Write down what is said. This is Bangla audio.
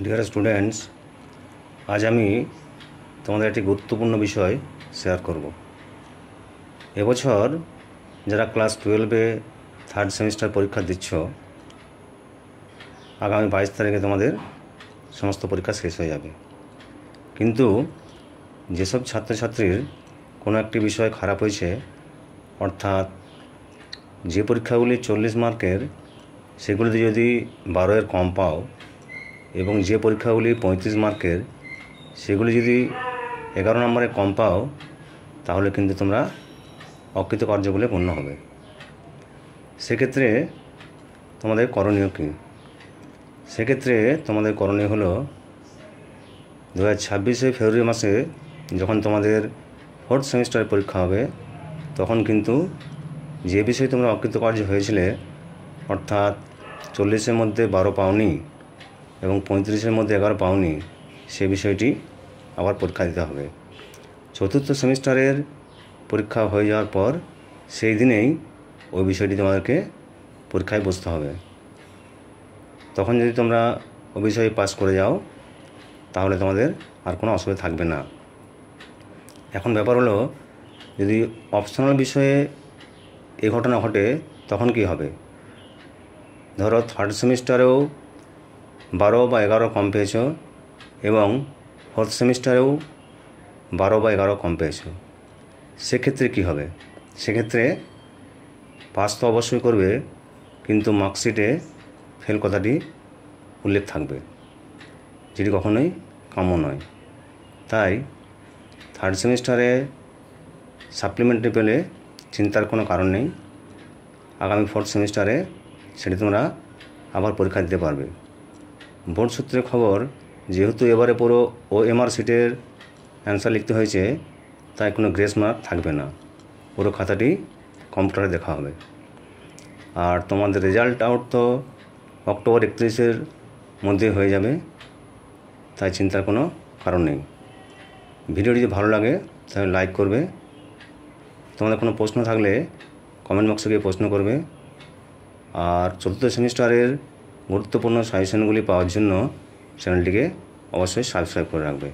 ডিয়ার স্টুডেন্টস, আজ আমি তোমাদের একটি গুরুত্বপূর্ণ বিষয় শেয়ার করব। এবছর যারা ক্লাস 12-এ থার্ড সেমিস্টার পরীক্ষা দিচ্ছ, আগামী 22 তারিখে তোমাদের সমস্ত পরীক্ষা শেষ হয়ে যাবে। কিন্তু যেসব ছাত্রছাত্রীর কোনো একটি বিষয় খারাপ হয়েছে, অর্থাৎ যে পরীক্ষাগুলি 40 মার্কের সেগুলিতে যদি 12-এর কম পাও এবং যে পরীক্ষাগুলি 35 মার্কের সেগুলি যদি 11 নম্বরে কম পাও, তাহলে কিন্তু তোমরা অকৃতকার্য বলে গণ্য হবে। সেক্ষেত্রে তোমাদের করণীয় কী? সেক্ষেত্রে তোমাদের করণীয় হলো 2026 ফেব্রুয়ারি মাসে যখন তোমাদের ফোর্থ সেমিস্টারের পরীক্ষা হবে, তখন কিন্তু যে বিষয়ে তোমরা অকৃতকার্য হয়েছিলে, অর্থাৎ 40-এর মধ্যে 12 পাওনি এবং 35-এর মধ্যে 11 পাওনি, সে বিষয়টি আবার পরীক্ষা দিতে হবে। চতুর্থ সেমিস্টারের পরীক্ষা হয়ে যাওয়ার পর সেই দিনেই ওই বিষয়টি তোমাদেরকে পরীক্ষায় বসতে হবে। তখন যদি তোমরা ওই বিষয়ে পাস করে যাও, তাহলে তোমাদের আর কোনো অসুবিধা থাকবে না। এখন ব্যাপার হলো, যদি অপশনাল বিষয়ে এই ঘটনা ঘটে, তখন কি হবে? ধরো থার্ড সেমিস্টারেও 12 বা 11 কম পেয়েছ এবং ফোর্থ সেমিস্টারেও 12 বা 11 কম পেয়েছ, সেক্ষেত্রে কী হবে? সেক্ষেত্রে পাস তো অবশ্যই করবে, কিন্তু মার্কশিটে ফেল কথাটি উল্লেখ থাকবে, যেটি কখনোই কাম্য নয়। তাই থার্ড সেমিস্টারে সাপ্লিমেন্টারি পেলে চিন্তার কোনো কারণ নেই। আগামী ফোর্থ সেমিস্টারে সেটি তোমরা আবার পরীক্ষা দিতে পারবে। বোর্ড সূত্রে খবর, যেহেতু এবারে পুরো OMR সিটের অ্যান্সার লিখতে হয়েছে, তাই কোনো গ্রেস মার্ক থাকবে না, পুরো খাতাটি কম্পিউটারে দেখা হবে। আর তোমাদের রেজাল্ট আউট তো অক্টোবর 31-এর মধ্যে হয়ে যাবে, তাই চিন্তার কোনো কারণ নেই। ভিডিওটি যদি ভালো লাগে তাহলে লাইক করবে। তোমাদের কোনো প্রশ্ন থাকলে কমেন্ট বক্সে গিয়ে প্রশ্ন করবে। আর চতুর্থ সেমিস্টারের গুরুত্বপূর্ণ সাজেশনগুলি পাওয়ার জন্য চ্যানেলটিকে অবশ্যই সাবস্ক্রাইব করে রাখবে।